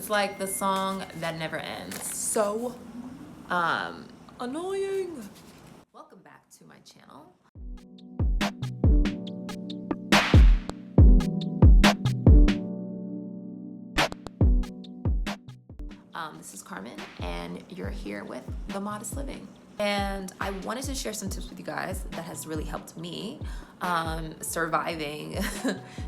It's like the song that never ends. So annoying. Welcome back to my channel. This is Carmen, and you're here with The Modest Living. And I wanted to share some tips with you guys that has really helped me surviving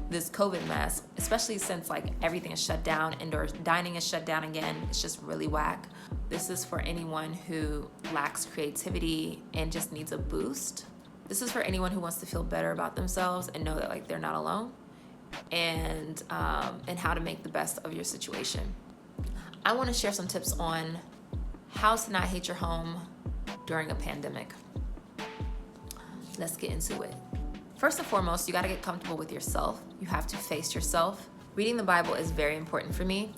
this COVID mess, especially since like everything is shut down, indoor dining is shut down again. It's just really whack. This is for anyone who lacks creativity and just needs a boost. This is for anyone who wants to feel better about themselves and know that like they're not alone, and how to make the best of your situation. I want to share some tips on how to not hate your home during a pandemic. Let's get into it. First and foremost, you got to get comfortable with yourself. You have to face yourself. Reading the Bible is very important for me.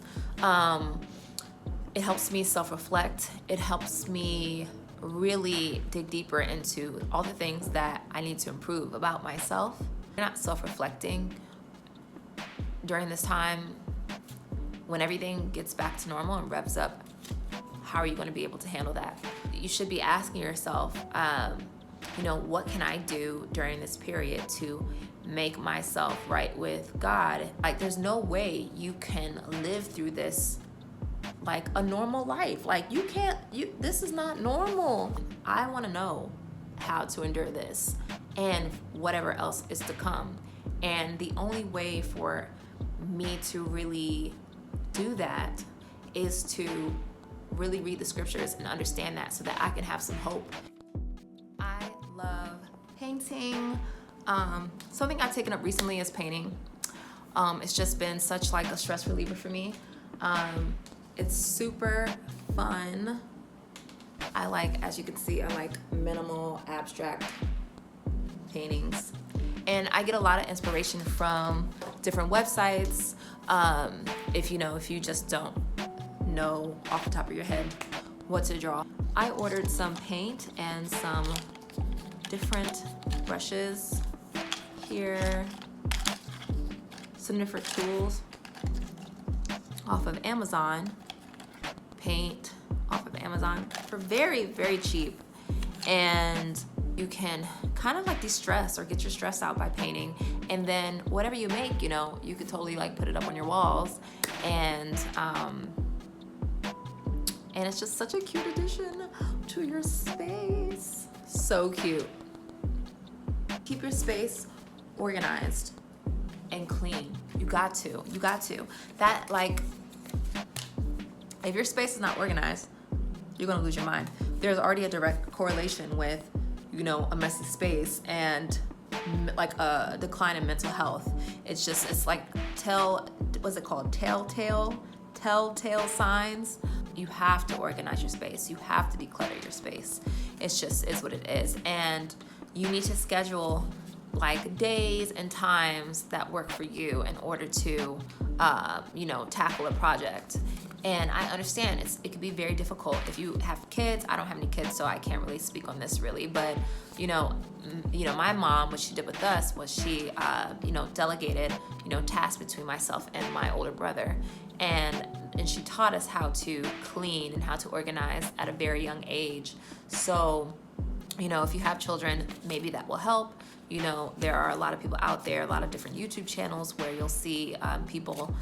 It helps me self-reflect. It helps me really dig deeper into all the things that I need to improve about myself. You're not self-reflecting during this time. When everything gets back to normal and revs up, how are you going to be able to handle that? You should be asking yourself, what can I do during this period to make myself right with God? Like, there's no way you can live through this like a normal life. Like, this is not normal. I want to know how to endure this and whatever else is to come. And the only way for me to really do that is to really read the scriptures and understand that so that I can have some hope. I love painting. Something I've taken up recently is painting. It's just been such like a stress reliever for me. It's super fun. As you can see, I like minimal abstract paintings. And I get a lot of inspiration from different websites. If you just don't know off the top of your head what to draw. I ordered some paint and some different brushes here, some different tools off of Amazon, paint off of Amazon for very, very cheap. And you can kind of like de-stress or get your stress out by painting. And then whatever you make, you could totally like put it up on your walls. And it's just such a cute addition to your space. So cute. Keep your space organized and clean. You got to. That if your space is not organized, you're gonna lose your mind. There's already a direct correlation with, a messy space and like a decline in mental health. It's like telltale signs. You have to organize your space. You have to declutter your space. It's just is what it is. And you need to schedule like days and times that work for you in order to, tackle a project. And I understand it can be very difficult if you have kids. I don't have any kids, so I can't really speak on this really. But, my mom, what she did with us was she, delegated, tasks between myself and my older brother. And she taught us how to clean and how to organize at a very young age. So, if you have children, maybe that will help. There are a lot of people out there, a lot of different YouTube channels where you'll see people,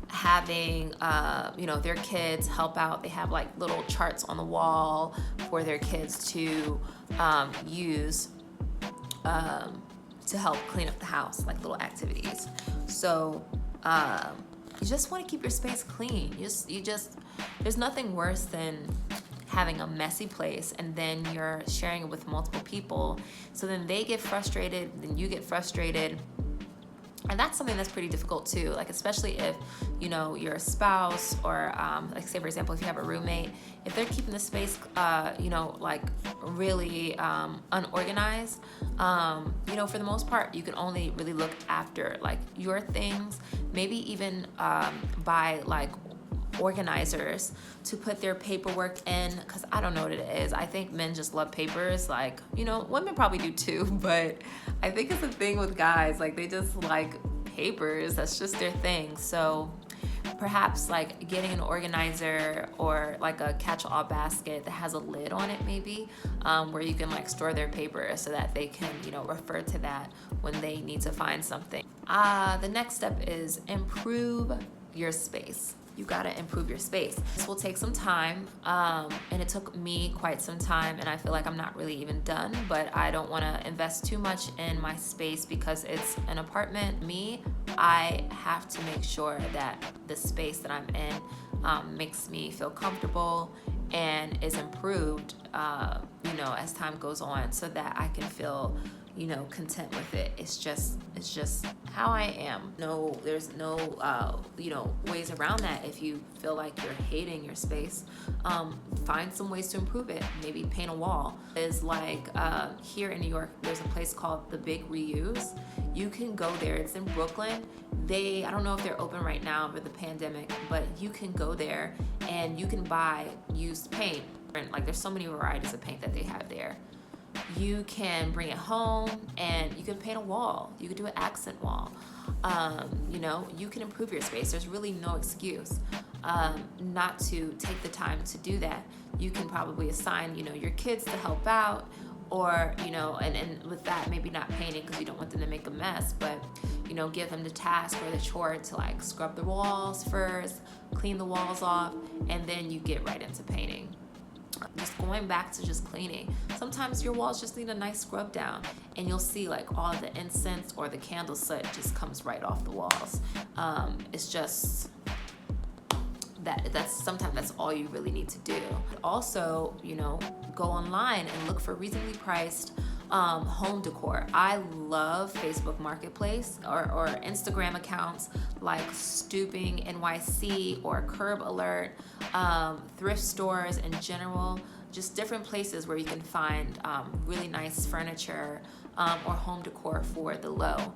having, their kids help out. They have like little charts on the wall for their kids to use to help clean up the house, like little activities. So you just want to keep your space clean. There's nothing worse than having a messy place and then you're sharing it with multiple people. So then they get frustrated, then you get frustrated. And that's something that's pretty difficult too, like especially if, you're a spouse or like say for example, if you have a roommate, if they're keeping the space, like really unorganized, for the most part, you can only really look after like your things, maybe even buy like organizers to put their paperwork in, because I don't know what it is. I think men just love papers, like, women probably do too, but I think it's a thing with guys, like they just like papers. That's just their thing. So Perhaps like getting an organizer or like a catch-all basket that has a lid on it, maybe, where you can like store their paper so that they can, refer to that when they need to find something. The next step is improve your space. You gotta improve your space. This will take some time, and it took me quite some time, and I feel like I'm not really even done, but I don't wanna invest too much in my space because it's an apartment. I have to make sure that the space that I'm in makes me feel comfortable and is improved, as time goes on, so that I can feel, content with it. It's just how I am. There's no ways around that. If you feel like you're hating your space, find some ways to improve it. Maybe paint a wall. It's like here in New York, there's a place called the Big Reuse. You can go there. It's in Brooklyn. I don't know if they're open right now over the pandemic, but you can go there and you can buy used paint. Like, there's so many varieties of paint that they have there. You can bring it home and you can paint a wall. You can do an accent wall. You can improve your space. There's really no excuse not to take the time to do that. You can probably assign, your kids to help out, or, and with that, maybe not painting because you don't want them to make a mess, but, give them the task or the chore to like scrub the walls first, clean the walls off, and then you get right into painting. Just going back to just cleaning. Sometimes your walls just need a nice scrub down, and you'll see like all the incense or the candle soot just comes right off the walls. It's just that's all you really need to do. Also, go online and look for reasonably priced home decor. I love Facebook Marketplace or Instagram accounts like Stooping NYC or Curb Alert, thrift stores in general, just different places where you can find really nice furniture or home decor for the low.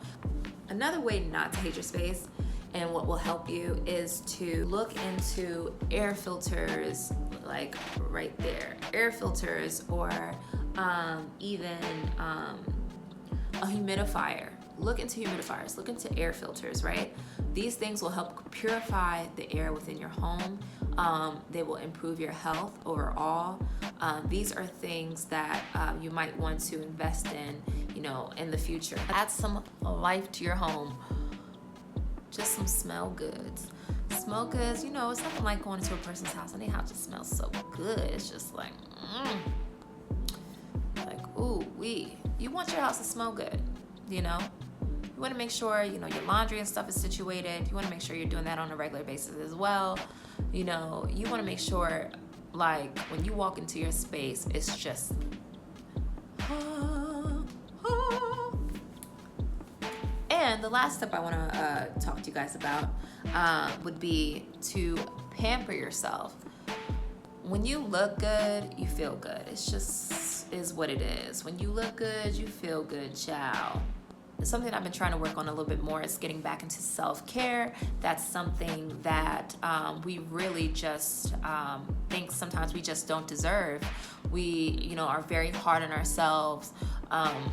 Another way not to hate your space, and what will help you, is to look into air filters, like right there. Air filters, or even a humidifier. Look into humidifiers, look into air filters, right? These things will help purify the air within your home. They will improve your health overall. These are things that you might want to invest in, in the future. Add some life to your home. Just some smell goods. Smell goods, it's nothing like going into a person's house and their house just smells so good. It's just like, ooh, you want your house to smell good, You want to make sure, your laundry and stuff is situated. You want to make sure you're doing that on a regular basis as well. You want to make sure, like, when you walk into your space, it's just, And the last step I want to talk to you guys about would be to pamper yourself. When you look good, you feel good. It's just is what it is. When you look good, you feel good, child. Something I've been trying to work on a little bit more is getting back into self-care. That's something that we really just think sometimes we just don't deserve. We, are very hard on ourselves.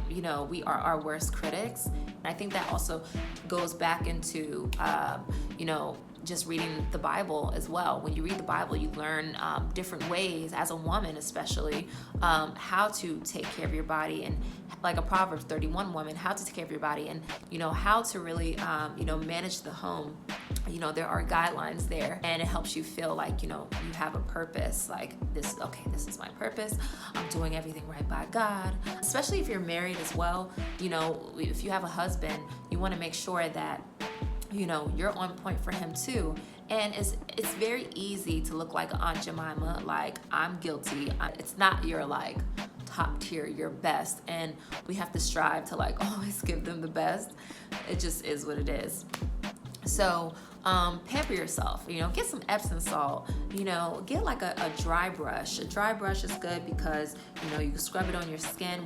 We are our worst critics. And I think that also goes back into, just reading the Bible as well. When you read the Bible, you learn different ways, as a woman especially, how to take care of your body, and like a Proverbs 31 woman, how to take care of your body, and how to really manage the home. There are guidelines there, and it helps you feel like you have a purpose. Like, this is my purpose. I'm doing everything right by God. Especially if you're married as well. If you have a husband, you want to make sure that you're on point for him too. And it's very easy to look like Aunt Jemima, like, I'm guilty. It's not your like top tier, your best, and we have to strive to like always give them the best. It just is what it is. So pamper yourself, get some Epsom salt, get like a dry brush. A dry brush is good because, you can scrub it on your skin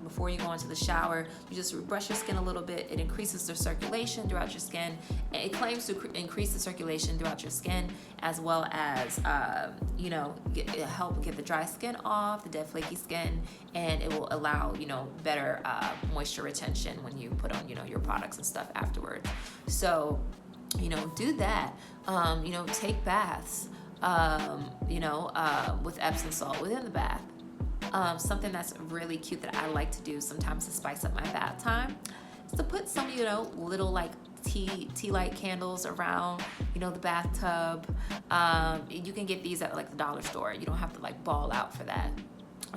before you go into the shower. You just brush your skin a little bit. It increases the circulation throughout your skin. It claims to increase the circulation throughout your skin, as well as, help get the dry skin off, the dead flaky skin, and it will allow, better moisture retention when you put on, your products and stuff afterwards. So do that. Take baths, with Epsom salt within the bath. Something that's really cute that I like to do sometimes to spice up my bath time is to put some, little like tea light candles around, the bathtub. You can get these at like the dollar store. You don't have to like ball out for that.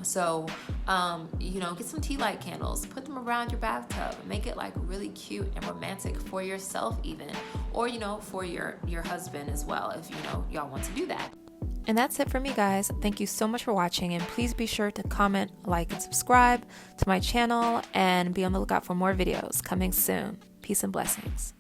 So, get some tea light candles, put them around your bathtub, make it like really cute and romantic for yourself even, or, for your husband as well, if, y'all want to do that. And that's it for me, guys. Thank you so much for watching, and please be sure to comment, like, and subscribe to my channel, and be on the lookout for more videos coming soon. Peace and blessings.